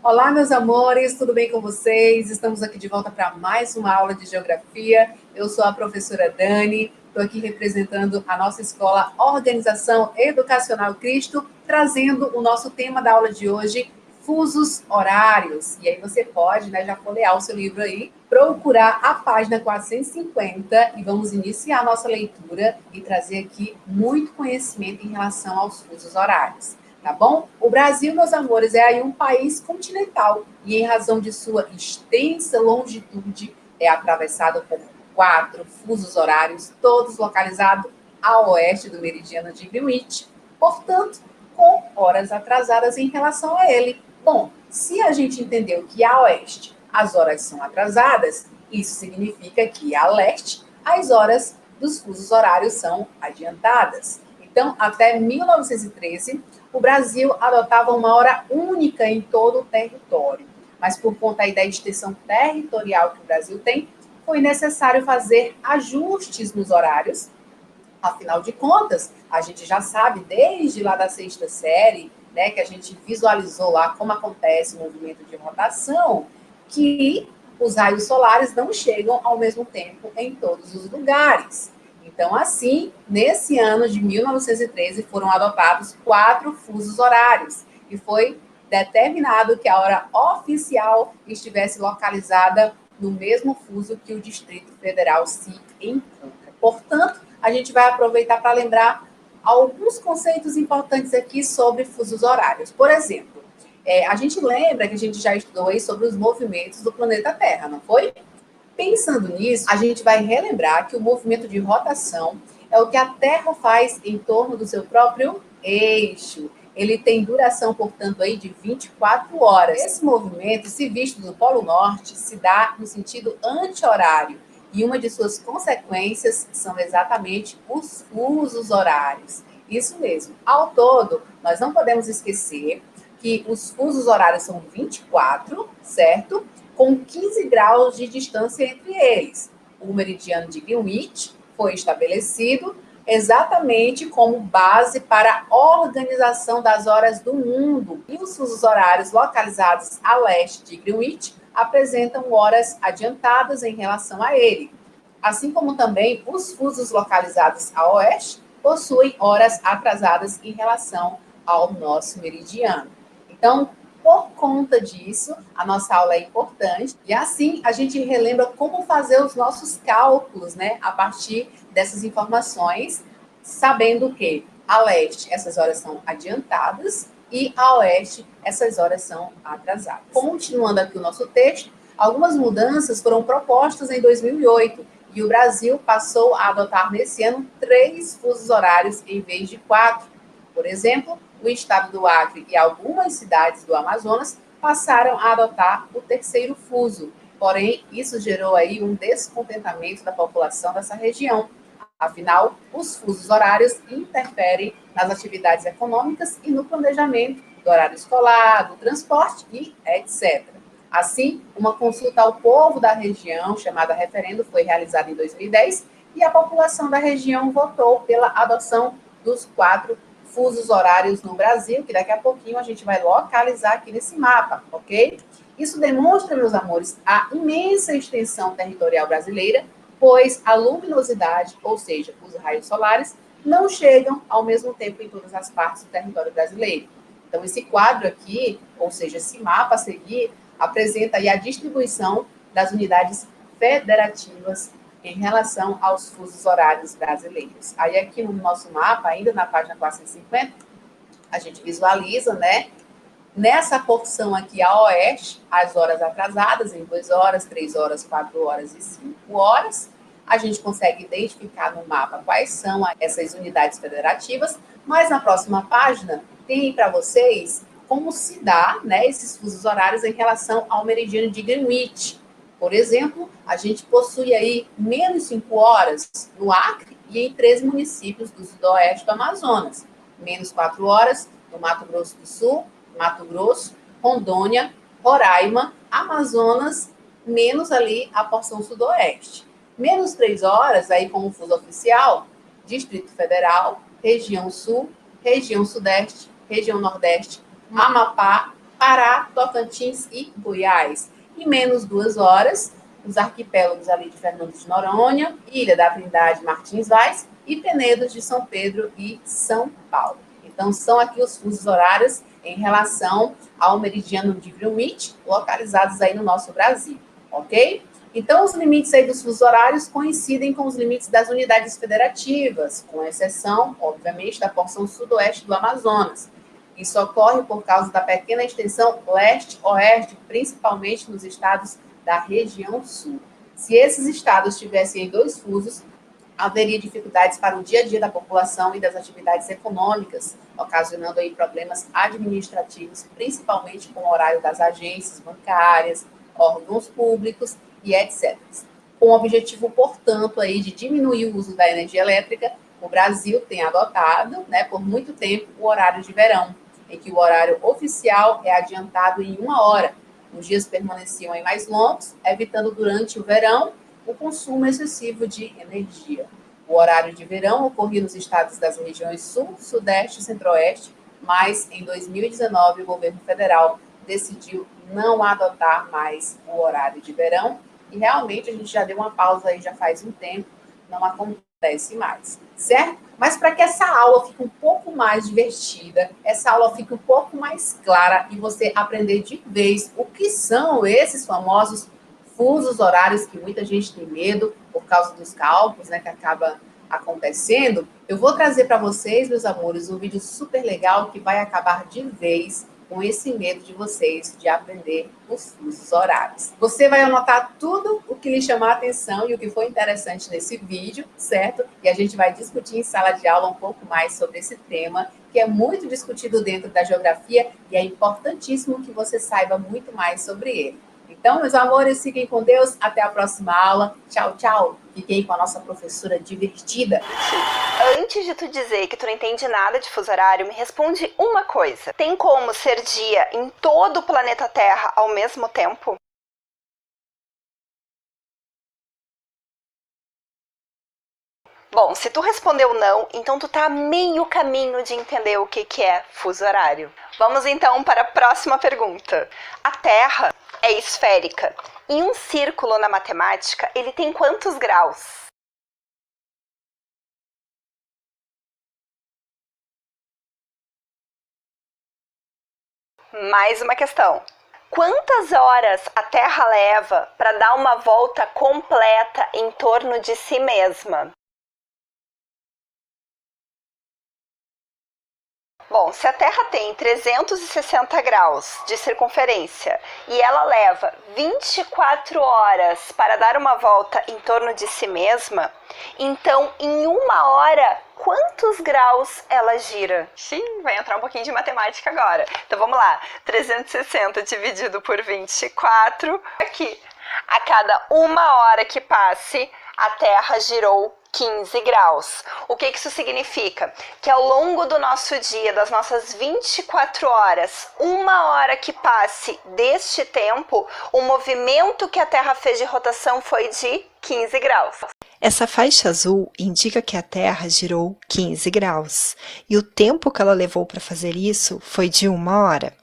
Olá, meus amores, tudo bem com vocês? Estamos aqui de volta para mais uma aula de geografia. Eu sou a professora Dani, estou aqui representando a nossa escola Organização Educacional Cristo, trazendo o nosso tema da aula de hoje, fusos horários. E aí você pode, né, já folhear o seu livro aí, procurar a página 450 e vamos iniciar a nossa leitura e trazer aqui muito conhecimento em relação aos fusos horários. Tá bom? O Brasil, meus amores, é aí um país continental e, em razão de sua extensa longitude, é atravessado por 4 fusos horários, todos localizados a oeste do meridiano de Greenwich, portanto, com horas atrasadas em relação a ele. Bom, se a gente entendeu que a oeste as horas são atrasadas, isso significa que a leste as horas dos fusos horários são adiantadas. Então, até 1913, o Brasil adotava uma hora única em todo o território. Mas por conta aí da extensão territorial que o Brasil tem, foi necessário fazer ajustes nos horários. Afinal de contas, a gente já sabe desde lá da sexta série, né, que a gente visualizou lá como acontece o movimento de rotação, que os raios solares não chegam ao mesmo tempo em todos os lugares. Então, assim, nesse ano de 1913, foram adotados 4 fusos horários e foi determinado que a hora oficial estivesse localizada no mesmo fuso que o Distrito Federal se encontra. Portanto, a gente vai aproveitar para lembrar alguns conceitos importantes aqui sobre fusos horários. Por exemplo, a gente lembra que a gente já estudou aí sobre os movimentos do planeta Terra, não foi? Pensando nisso, a gente vai relembrar que o movimento de rotação é o que a Terra faz em torno do seu próprio eixo. Ele tem duração, portanto, aí de 24 horas. Esse movimento, se visto do Polo Norte, se dá no sentido anti-horário. E uma de suas consequências são exatamente os fusos horários. Isso mesmo. Ao todo, nós não podemos esquecer que os fusos horários são 24, certo? Com 15 graus de distância entre eles. O meridiano de Greenwich foi estabelecido exatamente como base para a organização das horas do mundo. E os fusos horários localizados a leste de Greenwich apresentam horas adiantadas em relação a ele. Assim como também os fusos localizados a oeste possuem horas atrasadas em relação ao nosso meridiano. Então, por conta disso, a nossa aula é importante e assim a gente relembra como fazer os nossos cálculos, né, a partir dessas informações, sabendo que a leste essas horas são adiantadas e a oeste essas horas são atrasadas. Continuando aqui o nosso texto, algumas mudanças foram propostas em 2008 e o Brasil passou a adotar nesse ano 3 fusos horários em vez de 4. Por exemplo, o estado do Acre e algumas cidades do Amazonas passaram a adotar o terceiro fuso. Porém, isso gerou aí um descontentamento da população dessa região. Afinal, os fusos horários interferem nas atividades econômicas e no planejamento do horário escolar, do transporte e etc. Assim, uma consulta ao povo da região, chamada referendo, foi realizada em 2010 e a população da região votou pela adoção dos 4 fusos horários no Brasil, que daqui a pouquinho a gente vai localizar aqui nesse mapa, ok? Isso demonstra, meus amores, a imensa extensão territorial brasileira, pois a luminosidade, ou seja, os raios solares, não chegam ao mesmo tempo em todas as partes do território brasileiro. Então, esse quadro aqui, ou seja, esse mapa a seguir, apresenta aí a distribuição das unidades federativas em relação aos fusos horários brasileiros. Aí aqui no nosso mapa, ainda na página 450, a gente visualiza, né, nessa porção aqui a oeste, as horas atrasadas em 2 horas, 3 horas, 4 horas e 5 horas. A gente consegue identificar no mapa quais são essas unidades federativas, mas na próxima página tem para vocês como se dá, né, esses fusos horários em relação ao meridiano de Greenwich. Por exemplo, a gente possui aí menos 5 horas no Acre e em 13 municípios do sudoeste do Amazonas, menos 4 horas no Mato Grosso do Sul, Mato Grosso, Rondônia, Roraima, Amazonas, menos ali a porção sudoeste. Menos 3 horas, aí como fuso oficial, Distrito Federal, região sul, região sudeste, região nordeste, Amapá, Pará, Tocantins e Goiás. Em menos 2 horas, os arquipélagos ali de Fernando de Noronha, Ilha da Trindade, Martins Vaz e Penedo de São Pedro e São Paulo. Então, são aqui os fusos horários em relação ao meridiano de Greenwich, localizados aí no nosso Brasil, ok? Então, os limites aí dos fusos horários coincidem com os limites das unidades federativas, com exceção, obviamente, da porção sudoeste do Amazonas. Isso ocorre por causa da pequena extensão leste-oeste, principalmente nos estados da região sul. Se esses estados tivessem 2 fusos, haveria dificuldades para o dia a dia da população e das atividades econômicas, ocasionando aí problemas administrativos, principalmente com o horário das agências bancárias, órgãos públicos e etc. Com o objetivo, portanto, aí de diminuir o uso da energia elétrica, o Brasil tem adotado, por muito tempo, o horário de verão, em que o horário oficial é adiantado em 1 hora. Os dias permaneciam aí mais longos, evitando durante o verão o consumo excessivo de energia. O horário de verão ocorria nos estados das regiões Sul, Sudeste e Centro-Oeste, mas em 2019 o governo federal decidiu não adotar mais o horário de verão e realmente a gente já deu uma pausa aí já faz um tempo, não acontece mais, certo? Mas para que essa aula fique um pouco mais divertida, essa aula fique um pouco mais clara e você aprender de vez o que são esses famosos fusos horários que muita gente tem medo por causa dos cálculos, que acaba acontecendo, eu vou trazer para vocês, meus amores, um vídeo super legal que vai acabar de vez com esse medo de vocês de aprender os fusos horários. Você vai anotar tudo o que lhe chamar a atenção e o que foi interessante nesse vídeo, certo? E a gente vai discutir em sala de aula um pouco mais sobre esse tema, que é muito discutido dentro da geografia e é importantíssimo que você saiba muito mais sobre ele. Então, meus amores, fiquem com Deus. Até a próxima aula. Tchau, tchau. Fiquem com a nossa professora divertida. Antes de tu dizer que tu não entende nada de fuso horário, me responde uma coisa. Tem como ser dia em todo o planeta Terra ao mesmo tempo? Bom, se tu respondeu não, então tu tá a meio caminho de entender o que é fuso horário. Vamos então para a próxima pergunta. A Terra é esférica. Em um círculo na matemática, ele tem quantos graus? Mais uma questão. Quantas horas a Terra leva para dar uma volta completa em torno de si mesma? Bom, se a Terra tem 360 graus de circunferência e ela leva 24 horas para dar uma volta em torno de si mesma, então em 1 hora, quantos graus ela gira? Sim, vai entrar um pouquinho de matemática agora. Então vamos lá, 360 dividido por 24, aqui. A cada 1 hora que passe, a Terra girou 15 graus. O que isso significa? Que ao longo do nosso dia, das nossas 24 horas, 1 hora que passe deste tempo, o movimento que a Terra fez de rotação foi de 15 graus. Essa faixa azul indica que a Terra girou 15 graus, e o tempo que ela levou para fazer isso foi de 1 hora.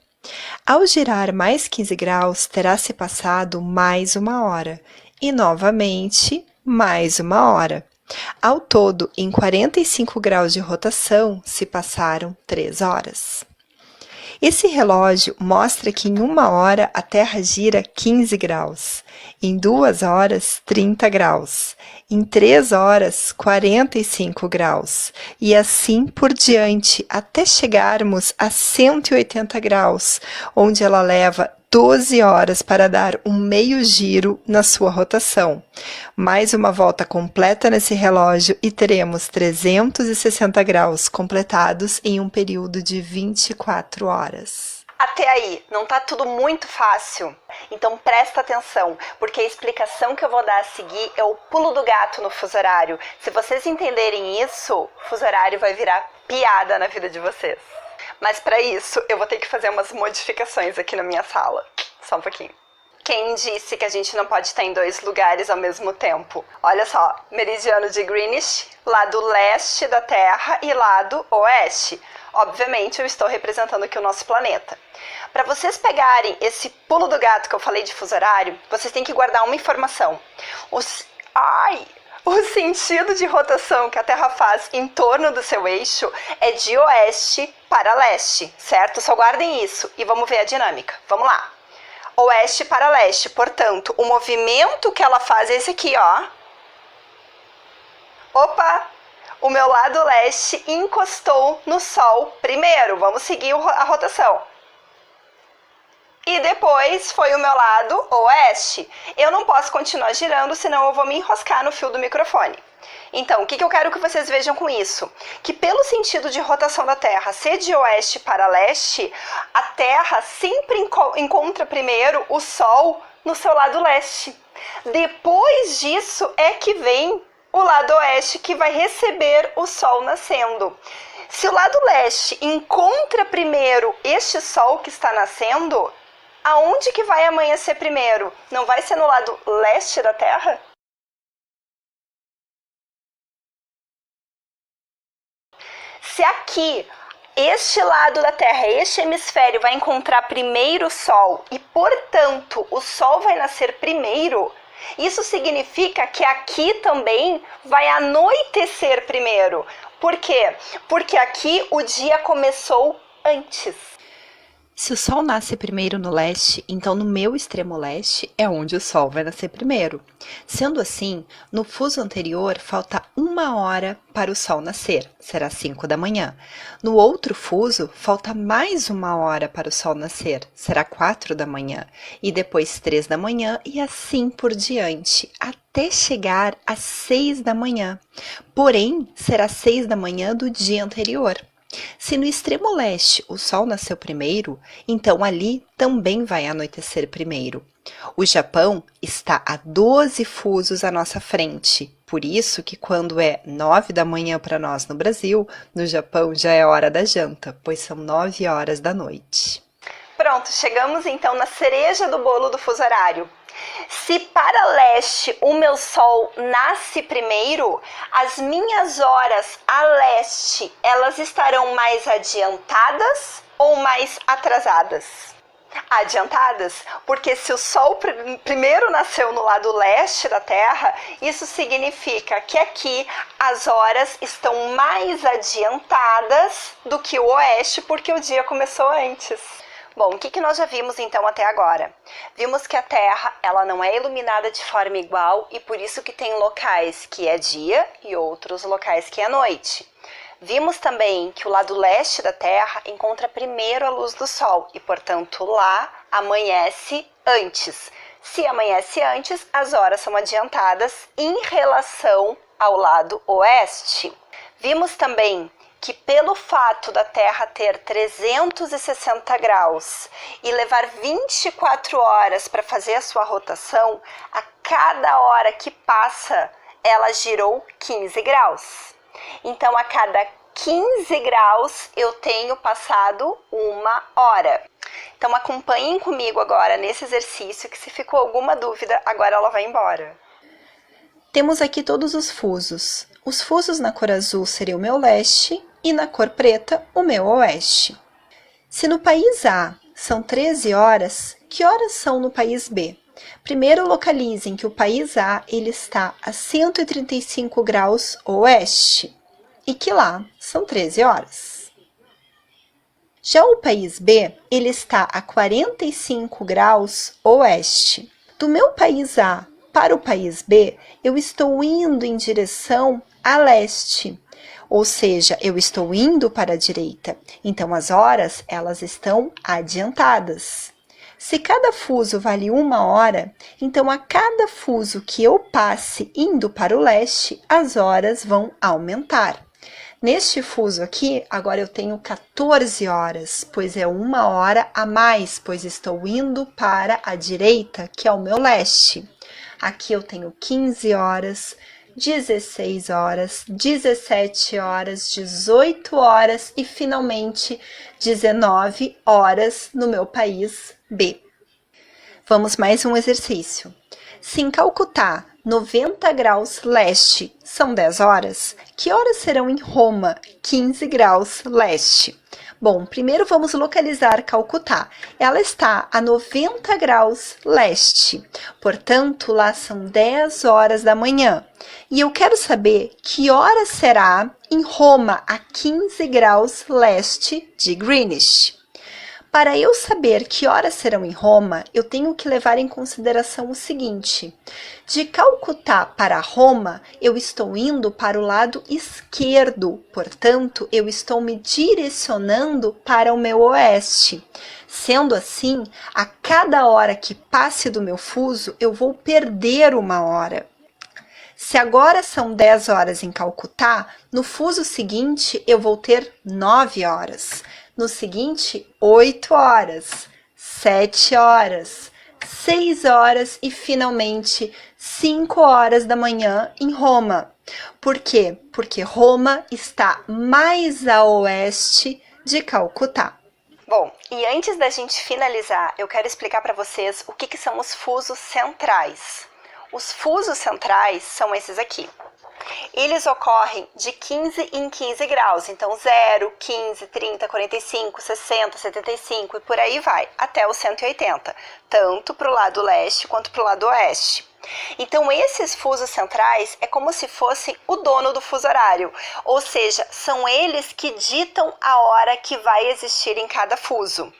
Ao girar mais 15 graus, terá se passado mais 1 hora, e novamente mais 1 hora. Ao todo, em 45 graus de rotação, se passaram 3 horas. Esse relógio mostra que em 1 hora a Terra gira 15 graus, em 2 horas 30 graus, em 3 horas 45 graus e assim por diante até chegarmos a 180 graus, onde ela leva 12 horas para dar um meio giro na sua rotação. Mais uma volta completa nesse relógio e teremos 360 graus completados em um período de 24 horas. Até aí, não tá tudo muito fácil? Então presta atenção, porque a explicação que eu vou dar a seguir é o pulo do gato no fuso horário. Se vocês entenderem isso, o fuso horário vai virar piada na vida de vocês. Mas para isso, eu vou ter que fazer umas modificações aqui na minha sala. Só um pouquinho. Quem disse que a gente não pode estar em 2 lugares ao mesmo tempo? Olha só, meridiano de Greenwich, lado leste da Terra e lado oeste. Obviamente, eu estou representando aqui o nosso planeta. Para vocês pegarem esse pulo do gato que eu falei de fuso horário, vocês têm que guardar uma informação. O sentido de rotação que a Terra faz em torno do seu eixo é de oeste para leste, certo? Só guardem isso e vamos ver a dinâmica. Vamos lá. Oeste para leste, portanto, o movimento que ela faz é esse aqui, ó. Opa! O meu lado leste encostou no Sol primeiro. Vamos seguir a rotação. E depois foi o meu lado oeste. Eu não posso continuar girando, senão eu vou me enroscar no fio do microfone. Então, o que eu quero que vocês vejam com isso? Que pelo sentido de rotação da Terra ser de oeste para leste, a Terra sempre encontra primeiro o Sol no seu lado leste. Depois disso é que vem o lado oeste, que vai receber o Sol nascendo. Se o lado leste encontra primeiro este Sol que está nascendo, aonde que vai amanhecer primeiro? Não vai ser no lado leste da Terra? Se aqui, este lado da Terra, este hemisfério vai encontrar primeiro o Sol e, portanto, o Sol vai nascer primeiro, isso significa que aqui também vai anoitecer primeiro. Por quê? Porque aqui o dia começou antes. Se o Sol nasce primeiro no leste, então no meu extremo leste é onde o Sol vai nascer primeiro. Sendo assim, no fuso anterior falta 1 hora para o Sol nascer, será 5 da manhã. No outro fuso falta mais 1 hora para o Sol nascer, será 4 da manhã. E depois 3 da manhã e assim por diante, até chegar às 6 da manhã. Porém, será 6 da manhã do dia anterior. Se no extremo leste o Sol nasceu primeiro, então ali também vai anoitecer primeiro. O Japão está a 12 fusos à nossa frente, por isso que quando é 9 da manhã para nós no Brasil, no Japão já é hora da janta, pois são 9 horas da noite. Pronto, chegamos então na cereja do bolo do fuso horário. Se para leste o meu Sol nasce primeiro, as minhas horas a leste, elas estarão mais adiantadas ou mais atrasadas? Adiantadas, porque se o Sol primeiro nasceu no lado leste da Terra, isso significa que aqui as horas estão mais adiantadas do que o oeste, porque o dia começou antes. Bom, o que nós já vimos então até agora? Vimos que a Terra ela não é iluminada de forma igual e por isso que tem locais que é dia e outros locais que é noite. Vimos também que o lado leste da Terra encontra primeiro a luz do Sol e, portanto, lá amanhece antes. Se amanhece antes, as horas são adiantadas em relação ao lado oeste. Vimos também que pelo fato da Terra ter 360 graus e levar 24 horas para fazer a sua rotação, a cada hora que passa, ela girou 15 graus. Então, a cada 15 graus, eu tenho passado 1 hora. Então, acompanhem comigo agora nesse exercício, que se ficou alguma dúvida, agora ela vai embora. Temos aqui todos os fusos. Os fusos na cor azul seriam o meu leste e na cor preta o meu oeste. Se no país A são 13 horas, que horas são no país B? Primeiro localizem que o país A ele está a 135 graus oeste e que lá são 13 horas. Já o país B ele está a 45 graus oeste. Do meu país A para o país B, eu estou indo em direção a leste, ou seja, eu estou indo para a direita. Então, as horas, elas estão adiantadas. Se cada fuso vale 1 hora, então a cada fuso que eu passe indo para o leste, as horas vão aumentar. Neste fuso aqui, agora eu tenho 14 horas, pois é 1 hora a mais, pois estou indo para a direita, que é o meu leste. Aqui eu tenho 15 horas, 16 horas, 17 horas, 18 horas e, finalmente, 19 horas no meu país B. Vamos mais um exercício. Se em Calcutá, 90 graus leste são 10 horas, que horas serão em Roma, 15 graus leste? Bom, primeiro vamos localizar Calcutá. Ela está a 90 graus leste, portanto, lá são 10 horas da manhã. E eu quero saber que hora será em Roma, a 15 graus leste de Greenwich. Para eu saber que horas serão em Roma, eu tenho que levar em consideração o seguinte: de Calcutá para Roma, eu estou indo para o lado esquerdo, portanto, eu estou me direcionando para o meu oeste. Sendo assim, a cada hora que passe do meu fuso, eu vou perder uma hora. Se agora são 10 horas em Calcutá, no fuso seguinte eu vou ter 9 horas. No seguinte, 8 horas, 7 horas, 6 horas e, finalmente, 5 horas da manhã em Roma. Por quê? Porque Roma está mais a oeste de Calcutá. Bom, e antes da gente finalizar, eu quero explicar para vocês o que são os fusos centrais. Os fusos centrais são esses aqui. Eles ocorrem de 15 em 15 graus, então 0, 15, 30, 45, 60, 75 e por aí vai, até os 180, tanto para o lado leste quanto para o lado oeste. Então, esses fusos centrais é como se fossem o dono do fuso horário, ou seja, são eles que ditam a hora que vai existir em cada fuso.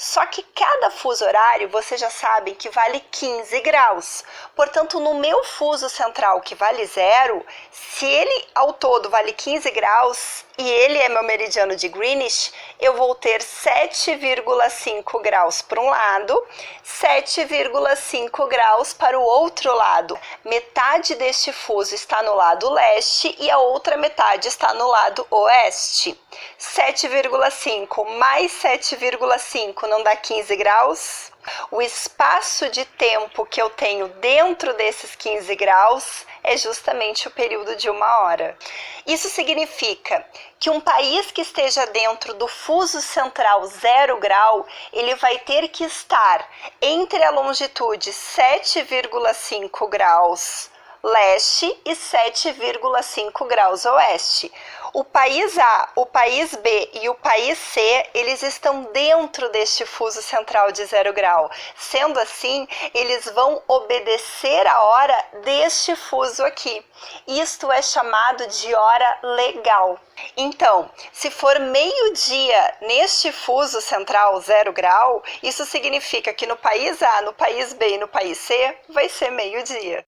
Só que cada fuso horário, vocês já sabem que vale 15 graus. Portanto, no meu fuso central, que vale 0, se ele ao todo vale 15 graus e ele é meu meridiano de Greenwich, eu vou ter 7,5 graus para um lado, 7,5 graus para o outro lado. Metade deste fuso está no lado leste e a outra metade está no lado oeste. 7,5 mais 7,5 não dá 15 graus? O espaço de tempo que eu tenho dentro desses 15 graus é justamente o período de 1 hora. Isso significa que um país que esteja dentro do fuso central 0 grau, ele vai ter que estar entre a longitude 7,5 graus leste e 7,5 graus oeste. O país A, o país B e o país C, eles estão dentro deste fuso central de 0 grau. Sendo assim, eles vão obedecer a hora deste fuso aqui. Isto é chamado de hora legal. Então, se for meio-dia neste fuso central 0 grau, isso significa que no país A, no país B e no país C vai ser meio-dia.